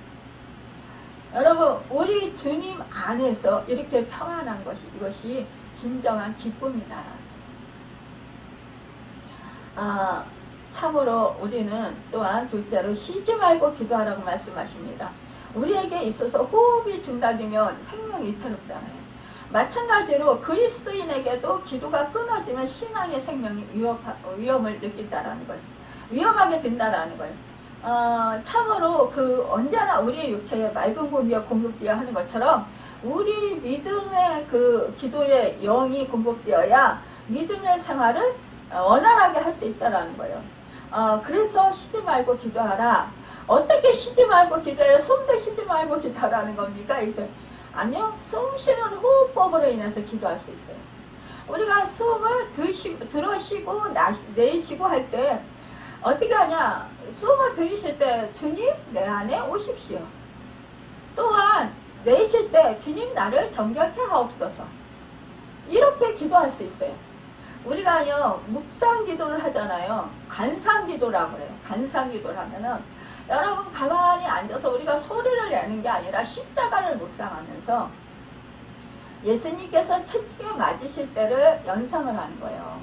여러분 우리 주님 안에서 이렇게 평안한 것이 이것이 진정한 기쁨이다. 참으로 우리는 또한 둘째로 쉬지 말고 기도하라고 말씀하십니다. 우리에게 있어서 호흡이 중단되면 생명이 위태롭잖아요. 마찬가지로 그리스도인에게도 기도가 끊어지면 신앙의 생명이 위험을 느낀다라는 거예요. 위험하게 된다라는 거예요. 참으로 언제나 우리의 육체에 맑은 공기가 공급되어야 하는 것처럼 우리 믿음의 기도의 영이 공급되어야 믿음의 생활을 원활하게 할 수 있다라는 거예요. 그래서 쉬지 말고 기도하라. 어떻게 쉬지 말고 기도해요? 숨도 쉬지 말고 기도하라는 겁니까? 이렇게. 아니요. 숨 쉬는 호흡법으로 인해서 기도할 수 있어요. 우리가 숨을 들어쉬고 내쉬고 할 때 어떻게 하냐? 숨을 들이쉴 때 주님 내 안에 오십시오. 또한 내쉴 때 주님 나를 정결케 하옵소서. 이렇게 기도할 수 있어요. 우리가요 묵상 기도를 하잖아요. 간상 기도라고 해요. 간상 기도를 하면은 여러분 가만히 앉아서 우리가 소리를 내는 게 아니라 십자가를 묵상하면서 예수님께서 채찍에 맞으실 때를 연상을 하는 거예요.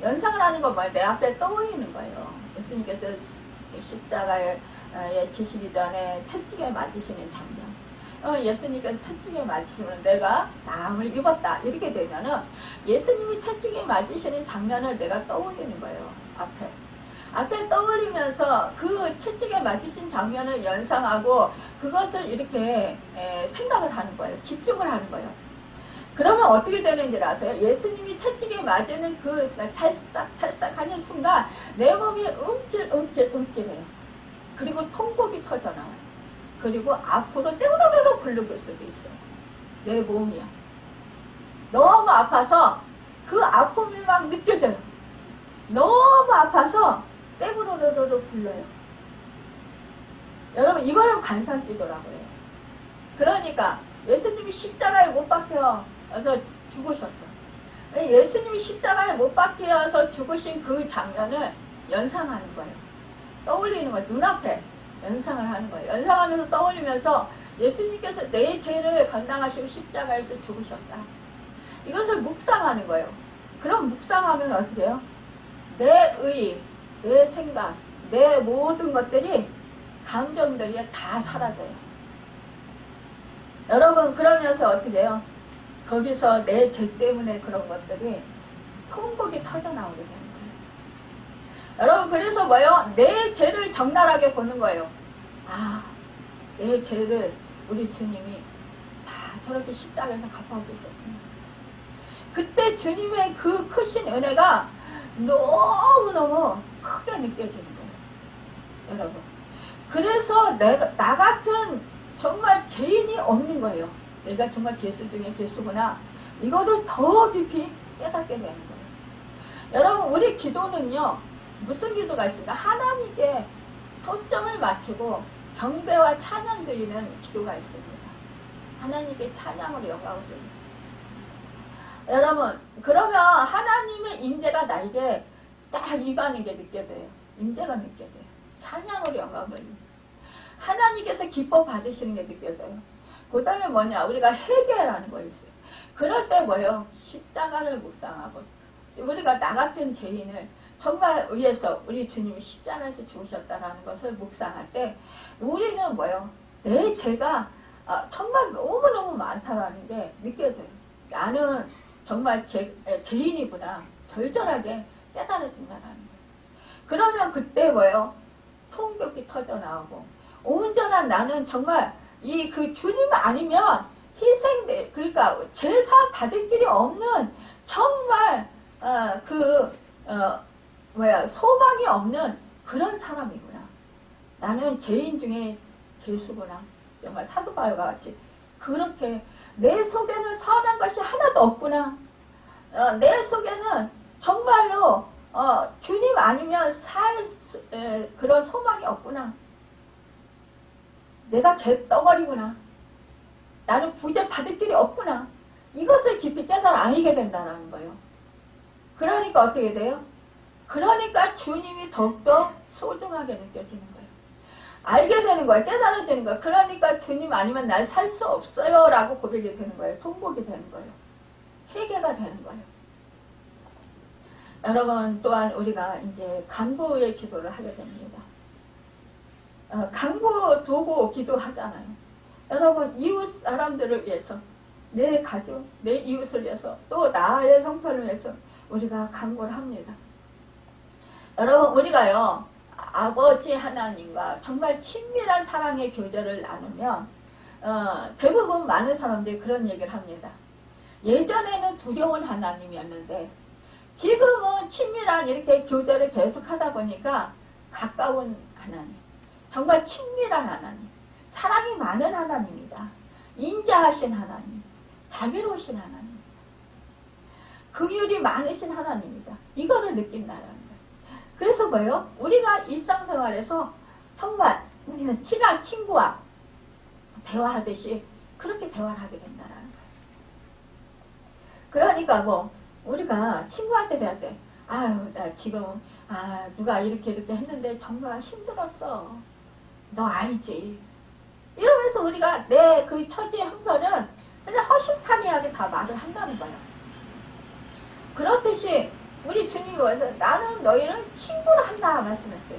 연상을 하는 건 뭐예요? 내 앞에 떠올리는 거예요. 예수님께서 십자가에 지시기 전에 채찍에 맞으시는 장면. 예수님께서 채찍에 맞으시면 내가 나음을 입었다. 이렇게 되면은 예수님이 채찍에 맞으시는 장면을 내가 떠올리는 거예요. 앞에 떠올리면서 그 채찍에 맞으신 장면을 연상하고 그것을 이렇게 생각을 하는 거예요. 집중을 하는 거예요. 그러면 어떻게 되는지 아세요? 예수님이 채찍에 맞는 그 찰싹 하는 순간 내 몸이 움찔해요. 그리고 통곡이 터져나와요. 그리고 앞으로 떼우르르 굴러갈 수도 있어요. 내 몸이요. 너무 아파서 그 아픔이 막 느껴져요. 너무 아파서 떼부르르르 굴러요. 여러분 이거는 관상기도라고 해요. 그러니까 예수님이 십자가에 못 박혀서 죽으셨어요. 예수님이 십자가에 못 박혀서 죽으신 그 장면을 연상하는 거예요. 떠올리는 거예요. 눈앞에 연상을 하는 거예요. 연상하면서 떠올리면서 예수님께서 내 죄를 감당하시고 십자가에서 죽으셨다. 이것을 묵상하는 거예요. 그럼 묵상하면 어떻게 해요? 내 의, 내 생각, 내 모든 것들이 감정들이 다 사라져요. 여러분 그러면서 어떻게 해요? 거기서 내 죄 때문에 그런 것들이 통곡이 터져나오게 되는 거예요. 여러분 그래서 뭐예요? 내 죄를 적나라하게 보는 거예요. 아, 내 죄를 우리 주님이 다 저렇게 십자가에서 갚아주셨구나. 그때 주님의 그 크신 은혜가 너무너무 크게 느껴지는 거예요. 여러분. 그래서 나 같은 정말 죄인이 없는 거예요. 내가 정말 괴수 중에 괴수구나. 이거를 더 깊이 깨닫게 되는 거예요. 여러분 우리 기도는요. 무슨 기도가 있습니까? 하나님께 초점을 맞추고 경배와 찬양 드리는 기도가 있습니다. 하나님께 찬양으로 영광을 드립니다. 여러분 그러면 하나님의 임재가 나에게 딱 임하는 게 느껴져요. 임재가 느껴져요. 찬양으로 영광을 드립니다. 하나님께서 기뻐 받으시는 게 느껴져요. 그 다음에 뭐냐? 우리가 회개라는 거 있어요. 그럴 때 뭐예요? 십자가를 묵상하고 우리가 나 같은 죄인을 정말 위해서 우리 주님이 십자가에서 죽으셨다는 것을 묵상할 때 우리는 뭐예요? 내 죄가 정말 너무너무 많다는 게 느껴져요. 나는 정말 죄인이구나. 절절하게 깨달아진다는 거예요. 그러면 그때 뭐예요? 통곡이 터져나오고 온전한 나는 정말 이 그 주님 아니면 희생돼 그러니까 제사 받을 길이 없는 정말 소망이 없는 그런 사람이구나. 나는 죄인 중에 죄수구나. 정말 사도 바울과 같이 그렇게 내 속에는 선한 것이 하나도 없구나. 내 속에는 정말로 주님 아니면 그런 소망이 없구나. 내가 죄덩어리구나. 나는 구제 받을 길이 없구나. 이것을 깊이 깨달아 알게 된다는 거예요. 그러니까 어떻게 돼요? 그러니까 주님이 더욱더 소중하게 느껴지는 거예요. 알게 되는 거예요. 깨달아지는 거예요. 그러니까 주님 아니면 날 살 수 없어요 라고 고백이 되는 거예요. 통곡이 되는 거예요. 회개가 되는 거예요. 여러분 또한 우리가 이제 간구의 기도를 하게 됩니다. 간구 도구 기도하잖아요. 여러분 이웃 사람들을 위해서 내 가족, 내 이웃을 위해서 또 나의 형편을 위해서 우리가 간구를 합니다. 여러분 우리가요 아버지 하나님과 정말 친밀한 사랑의 교제를 나누면 대부분 많은 사람들이 그런 얘기를 합니다. 예전에는 두려운 하나님이었는데 지금은 친밀한 이렇게 교제를 계속 하다 보니까 가까운 하나님, 정말 친밀한 하나님, 사랑이 많은 하나님이다. 인자하신 하나님, 자비로우신 하나님, 긍휼이 많으신 하나님이다. 이거를 느낀다는 거예요. 그래서 뭐예요? 우리가 일상생활에서 정말 친한 친구와 대화하듯이 그렇게 대화를 하게 된다는 거예요. 그러니까 뭐 우리가 친구한테 대할 때 아유 나 지금 누가 이렇게 했는데 정말 힘들었어. 너 알지? 이러면서 우리가 내 그 처지의 형편은 그냥 허심탄회하게 다 말을 한다는 거예요. 그렇듯이 우리 주님이 와서 나는 너희를 친구로 한다 말씀했어요.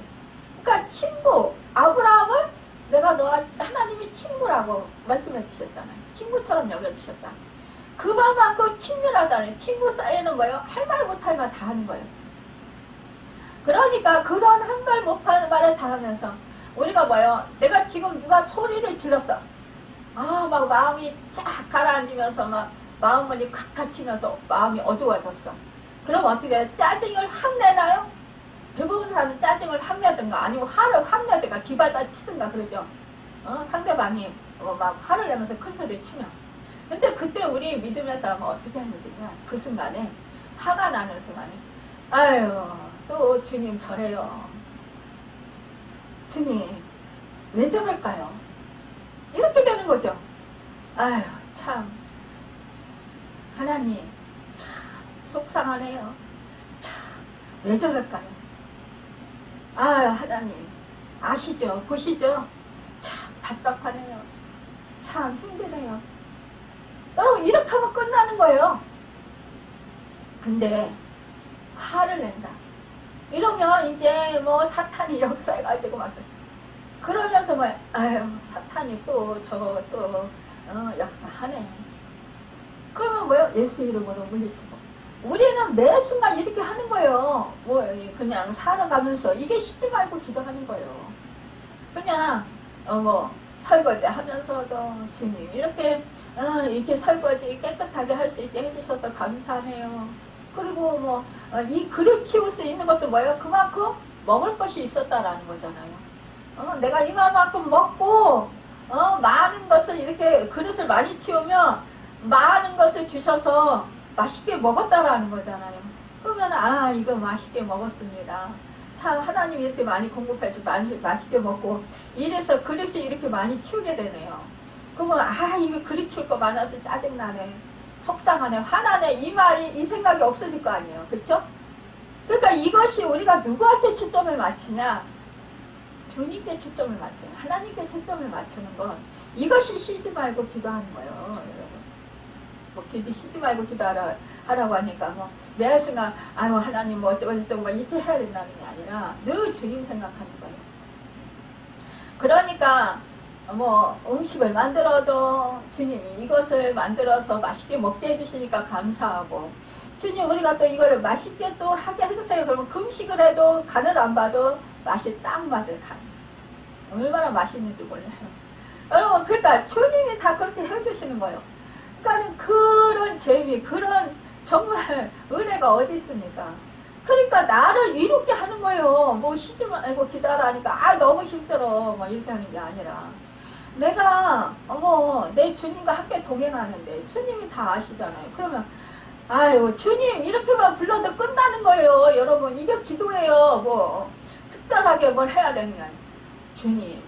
그러니까 친구, 아브라함을 내가 너와 하나님이 친구라고 말씀해 주셨잖아요. 친구처럼 여겨주셨다. 그만큼 친밀하다는 친구 사이에는 뭐예요? 할 말 못할 말 다 하는 거예요. 그러니까 그런 한 말 못할 말을 다 하면서 우리가 뭐예요? 내가 지금 누가 소리를 질렀어. 막 마음이 쫙 가라앉으면서 막 마음이 칵 닫히면서 마음이 어두워졌어. 그럼 어떻게 해요? 짜증을 확 내나요? 대부분 사람은 짜증을 확 내든가 아니면 화를 확 내든가 뒤받아 치든가 그러죠. 상대방이 막 화를 내면서 큰 소리를 치면. 근데 그때 우리 믿음의 사람은 어떻게 하면 되냐? 그 순간에 화가 나는 순간에 아유 또 주님 저래요. 주님 왜 저럴까요? 이렇게 되는 거죠. 아유 참 하나님 참 속상하네요. 참 왜 저럴까요? 아유 하나님 아시죠? 보시죠? 참 답답하네요. 참 힘드네요. 여러분 이렇게 하면 끝나는 거예요. 근데 화를 낸다. 이러면 이제 뭐 사탄이 역사해가지고 막 그러면서 뭐 아유 사탄이 또 역사하네. 그러면 뭐요? 예수 이름으로 물리치고. 우리는 매 순간 이렇게 하는 거예요. 뭐 그냥 살아가면서 이게 쉬지 말고 기도하는 거예요. 그냥 뭐 설거지 하면서도 주님 이렇게 설거지 깨끗하게 할 수 있게 해주셔서 감사하네요. 그리고 뭐 이 그릇 치울 수 있는 것도 뭐예요? 그만큼 먹을 것이 있었다라는 거잖아요. 내가 이만큼 먹고 많은 것을 이렇게 그릇을 많이 치우면 많은 것을 주셔서 맛있게 먹었다라는 거잖아요. 그러면 이거 맛있게 먹었습니다. 참 하나님이 이렇게 많이 공급해서 많이 맛있게 먹고 이래서 그릇이 이렇게 많이 치우게 되네요. 그러면 이거 그릇 치울 거 많아서 짜증나네. 속상하네. 화나네. 이 말이 이 생각이 없어질 거 아니에요. 그렇죠? 그러니까 이것이 우리가 누구한테 초점을 맞추냐? 주님께 초점을 맞추는 하나님께 초점을 맞추는 건 이것이 쉬지 말고 기도하는 거예요. 여러분. 뭐 쉬지 말고 기도하라고 하니까 뭐 매 순간 하나님 뭐 어쩌고 이렇게 해야 된다는 게 아니라 늘 주님 생각하는 거예요. 그러니까 뭐 음식을 만들어도 주님이 이것을 만들어서 맛있게 먹게 해주시니까 감사하고 주님 우리가 또 이거를 맛있게 또 하게 해주세요. 그러면 금식을 해도 간을 안 봐도 맛이 딱 맞을 간. 얼마나 맛있는지 몰라요. 여러분 그러니까 주님이 다 그렇게 해주시는 거예요. 그러니까 그런 재미 그런 정말 은혜가 어디 있습니까? 그러니까 나를 이롭게 하는 거예요. 뭐 쉬지 말고 기다라니까 너무 힘들어 뭐 이렇게 하는 게 아니라 내가 내 주님과 함께 동행하는데 주님이 다 아시잖아요. 그러면 주님 이렇게만 불러도 끝나는 거예요. 여러분 이게 기도예요. 뭐 특별하게 뭘 해야 되는 게 아니에요.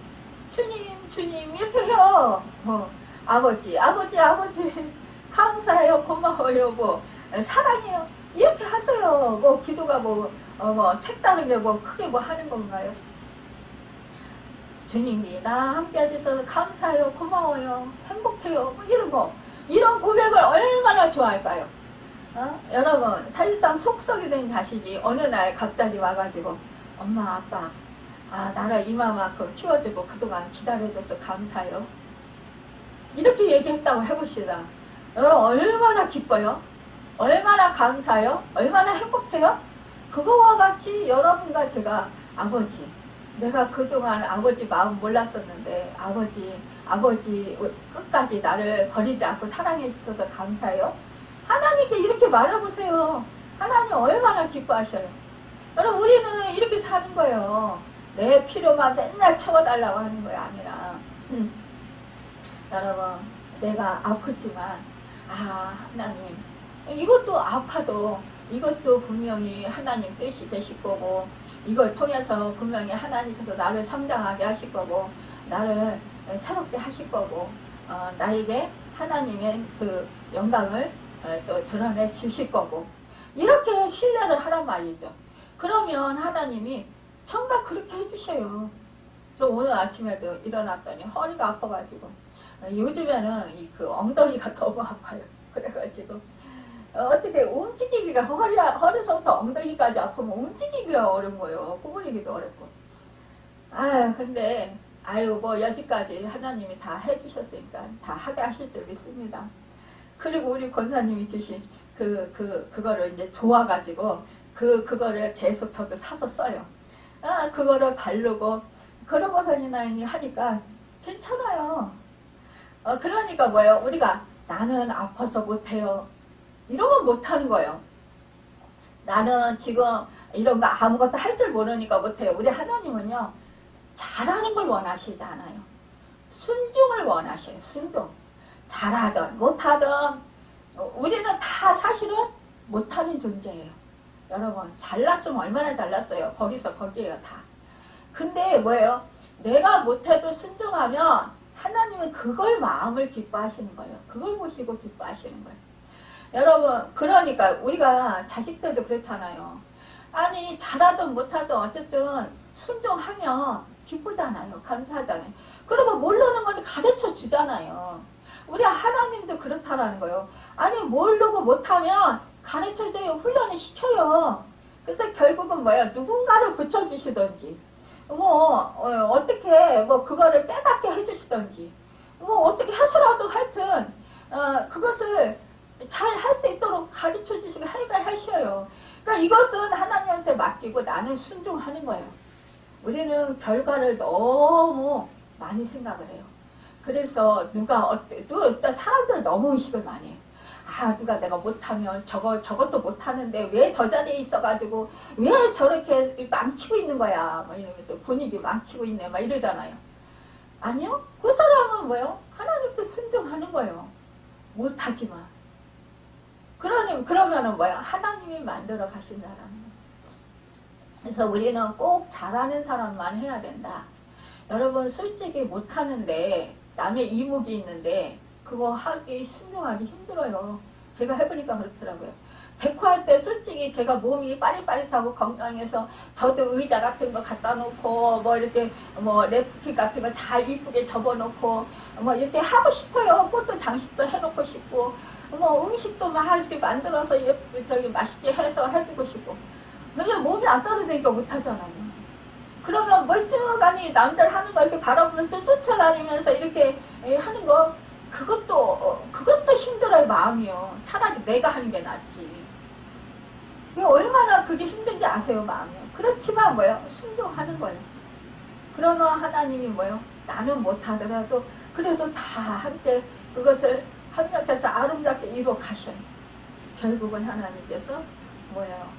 주님 이렇게 해요. 아버지 감사해요. 고마워요. 뭐 사랑해요. 이렇게 하세요. 뭐 기도가 뭐 색다른 게 뭐 크게 뭐 하는 건가요? 주님이 나 함께 해주셔서 감사해요. 고마워요. 행복해요. 뭐 이런 고백을 얼마나 좋아할까요? 여러분 사실상 속썩이 된 자식이 어느 날 갑자기 와가지고 엄마 아빠 나를 이마만큼 키워주고 그동안 기다려줘서 감사해요. 이렇게 얘기했다고 해봅시다. 여러분 얼마나 기뻐요? 얼마나 감사해요? 얼마나 행복해요? 그거와 같이 여러분과 제가 아버지 내가 그동안 아버지 마음 몰랐었는데 아버지 끝까지 나를 버리지 않고 사랑해 주셔서 감사해요. 하나님께 이렇게 말해보세요. 하나님 얼마나 기뻐하셔요. 여러분 우리는 이렇게 사는 거예요. 내 필요만 맨날 채워달라고 하는 거야 아니라 여러분 내가 아프지만 하나님 이것도 아파도 이것도 분명히 하나님 뜻이 되실 거고 이걸 통해서 분명히 하나님께서 나를 성장하게 하실 거고 나를 새롭게 하실 거고 나에게 하나님의 그 영광을 또 드러내 주실 거고 이렇게 신뢰를 하란 말이죠. 그러면 하나님이 정말 그렇게 해주셔요. 저 오늘 아침에도 일어났더니 허리가 아파가지고 요즘에는 그 엉덩이가 너무 아파요. 그래가지고 어떻게 움직이기가 허리서부터 엉덩이까지 아프면 움직이기가 어려운 거예요. 구부리기도 어렵고. 근데 아유 뭐 여지까지 하나님이 다 해주셨으니까 다 하게 하실 줄 믿습니다. 그리고 우리 권사님이 주신 그거를 이제 좋아가지고 그거를 계속 저도 사서 써요. 그거를 바르고 그러고서니나 하니까 괜찮아요. 그러니까 뭐예요? 우리가 나는 아파서 못해요. 이러면 못하는 거예요. 나는 지금 이런 거 아무것도 할 줄 모르니까 못해요. 우리 하나님은요, 잘하는 걸 원하시지 않아요. 순종을 원하셔요. 순종. 잘하든 못하든 우리는 다 사실은 못하는 존재예요. 여러분 잘났으면 얼마나 잘났어요. 거기서 거기에요 다. 근데 뭐예요? 내가 못해도 순종하면 하나님은 그걸 마음을 기뻐하시는 거예요. 그걸 보시고 기뻐하시는 거예요. 여러분 그러니까 우리가 자식들도 그렇잖아요. 아니 잘하든 못하든 어쨌든 순종하면 기쁘잖아요. 감사하잖아요. 그리고 모르는 건 가르쳐 주잖아요. 우리 하나님도 그렇다라는 거예요. 아니 모르고 못하면 가르쳐줘요. 훈련을 시켜요. 그래서 결국은 뭐예요? 누군가를 붙여주시던지 어떻게 그거를 깨닫게 해주시던지 어떻게 해서라도 하여튼 그것을 잘 할 수 있도록 가르쳐 주시고 하셔요. 그러니까 이것은 하나님한테 맡기고 나는 순종하는 거예요. 우리는 결과를 너무 많이 생각을 해요. 그래서 또 사람들은 너무 의식을 많이 해요. 누가 내가 못하면 저것도 못하는데 왜 저 자리에 있어가지고 왜 저렇게 망치고 있는 거야 막 이러면서 분위기 망치고 있네 막 이러잖아요. 아니요, 그 사람은 뭐요? 하나님께 순종하는 거예요. 못하지만 그러면은 뭐야? 하나님이 만들어 가신 사람인 거죠. 그래서 우리는 꼭 잘하는 사람만 해야 된다. 여러분 솔직히 못하는데 남의 이목이 있는데 그거 순종하기 힘들어요. 제가 해보니까 그렇더라고요. 데코할 때 솔직히 제가 몸이 빠릿빠릿하고 건강해서 저도 의자 같은 거 갖다 놓고 이렇게 래프킨 같은 거 잘 이쁘게 접어놓고 이렇게 하고 싶어요. 꽃도 장식도 해놓고 싶고 음식도 막 이렇게 만들어서 맛있게 해서 해주고 싶고. 근데 몸이 안 따르니까 못하잖아요. 그러면 멀쩡하니 남들 하는 거 이렇게 바라보면서 쫓아다니면서 이렇게 하는 거 그것도 힘들어요. 마음이요. 차라리 내가 하는 게 낫지. 그게 얼마나 그게 힘든지 아세요. 마음이요. 그렇지만 순종하는 거예요. 그러면 하나님이 나는 못하더라도 그래도 다 함께 그것을 합력해서 아름답게 이루어 가셔요. 결국은 하나님께서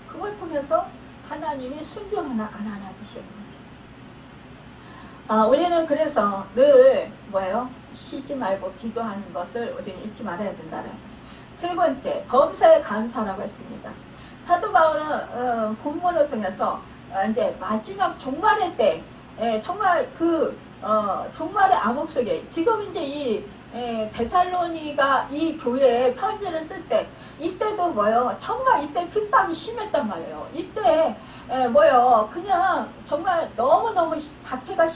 그걸 통해서 하나님이 순종 하나 안 하나 하시는 거죠. 우리는 그래서 늘 쉬지 말고 기도하는 것을 우리는 잊지 말아야 된다는. 세 번째, 범사에 감사라고 했습니다. 사도 바울은 본문을 통해서 이제 마지막 종말의 때, 정말 종말의 암흑 속에 지금 이제 이 데살로니가 이 교회에 편지를 쓸 때 이때도 정말 이때 핍박이 심했단 말이에요. 이때 그냥 정말 너무너무 박해가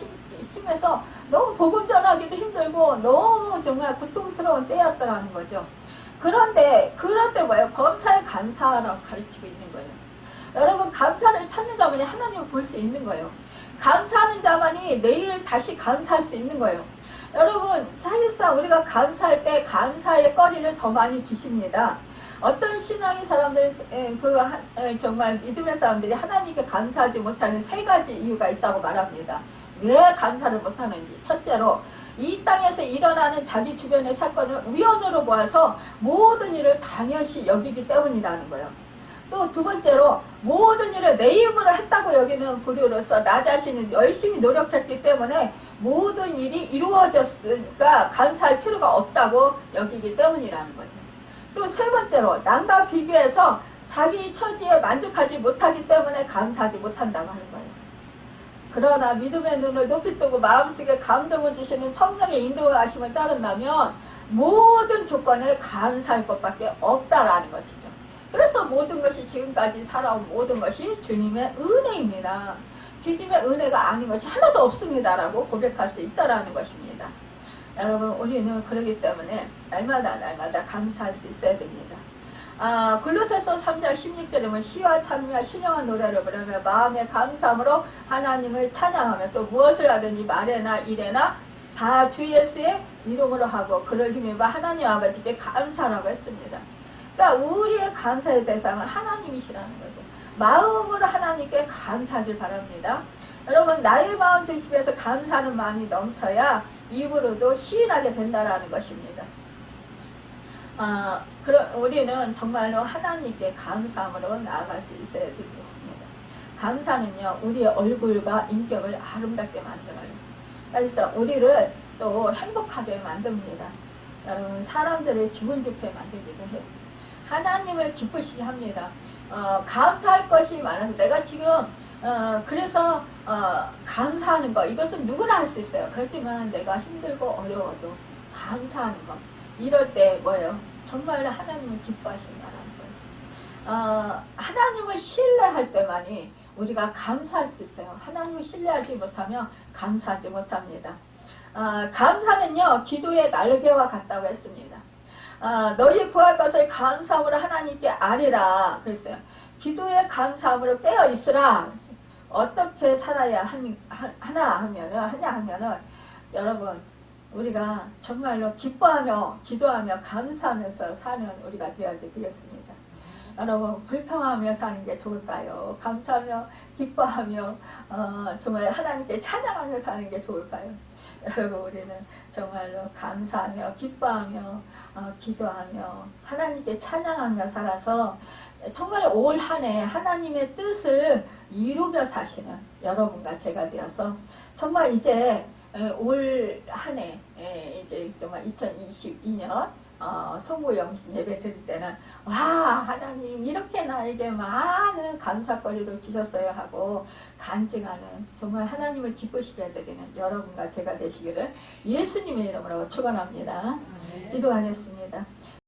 심해서 너무 복음 전하기도 힘들고 너무 정말 고통스러운 때였더라는 거죠. 그런데 그럴 때 범사에 감사하라고 가르치고 있는 거예요. 여러분 감사를 찾는 자만이 하나님을 볼 수 있는 거예요. 감사하는 자만이 내일 다시 감사할 수 있는 거예요. 여러분 사실상 우리가 감사할 때 감사의 거리를 더 많이 주십니다. 어떤 신앙의 사람들, 정말 믿음의 사람들이 하나님께 감사하지 못하는 세 가지 이유가 있다고 말합니다. 왜 감사를 못하는지. 첫째로 이 땅에서 일어나는 자기 주변의 사건을 우연으로 보아서 모든 일을 당연시 여기기 때문이라는 거예요. 또 두 번째로 모든 일을 내 힘으로 했다고 여기는 부류로서 나 자신은 열심히 노력했기 때문에 모든 일이 이루어졌으니까 감사할 필요가 없다고 여기기 때문이라는 거죠. 또 세 번째로 남과 비교해서 자기 처지에 만족하지 못하기 때문에 감사하지 못한다고 하는 거예요. 그러나 믿음의 눈을 높이 뜨고 마음속에 감동을 주시는 성령의 인도하심을 따른다면 모든 조건에 감사할 것밖에 없다라는 것이죠. 그래서 모든 것이 지금까지 살아온 모든 것이 주님의 은혜입니다. 주님의 은혜가 아닌 것이 하나도 없습니다라고 고백할 수 있다라는 것입니다. 여러분 우리는 그러기 때문에 날마다 감사할 수 있어야 됩니다. 골로새서 3장 16절에 보면 시와 찬미와 신령한 노래를 부르며 마음의 감사함으로 하나님을 찬양하며 또 무엇을 하든지 말에나 일에나 다 주 예수의 이름으로 하고 그를 힘입어 하나님 아버지께 감사하라고 했습니다. 그러니까 우리의 감사의 대상은 하나님이시라는 거죠. 마음으로 하나님께 감사하길 바랍니다. 여러분 나의 마음 중심에서 감사하는 마음이 넘쳐야 입으로도 시인하게 된다라는 것입니다. 우리는 정말로 하나님께 감사함으로 나아갈 수 있어야 되겠습니다. 감사는요 우리의 얼굴과 인격을 아름답게 만들어요. 그래서 우리를 또 행복하게 만듭니다. 여러분 사람들을 기분 좋게 만들기도 해요. 하나님을 기쁘시게 합니다. 감사할 것이 많아서 내가 지금 그래서 감사하는 거 이것은 누구나 할 수 있어요. 그렇지만 내가 힘들고 어려워도 감사하는 거 이럴 때 뭐예요? 정말로 하나님을 기뻐하신다는 거예요. 하나님을 신뢰할 때만이 우리가 감사할 수 있어요. 하나님을 신뢰하지 못하면 감사하지 못합니다. 감사는요 기도의 날개와 같다고 했습니다. 너희 구할 것을 감사함으로 하나님께 아뢰라 그랬어요. 기도의 감사함으로 깨어 있으라. 어떻게 살아야 하냐 하면은 여러분 우리가 정말로 기뻐하며 기도하며 감사하면서 사는 우리가 되어야 되겠습니다. 여러분 불평하며 사는 게 좋을까요? 감사하며 기뻐하며 정말 하나님께 찬양하며 사는 게 좋을까요? 여러분 우리는 정말로 감사하며 기뻐하며 기도하며 하나님께 찬양하며 살아서 정말 올 한 해 하나님의 뜻을 이루며 사시는 여러분과 제가 되어서 정말 이제 올 한 해 이제 정말 2022년 성모영신 예배 드릴 때는 와 하나님 이렇게 나에게 많은 감사거리를 주셨어요 하고 간증하는 정말 하나님을 기쁘시게 되는 여러분과 제가 되시기를 예수님의 이름으로 축원합니다. 기도하겠습니다.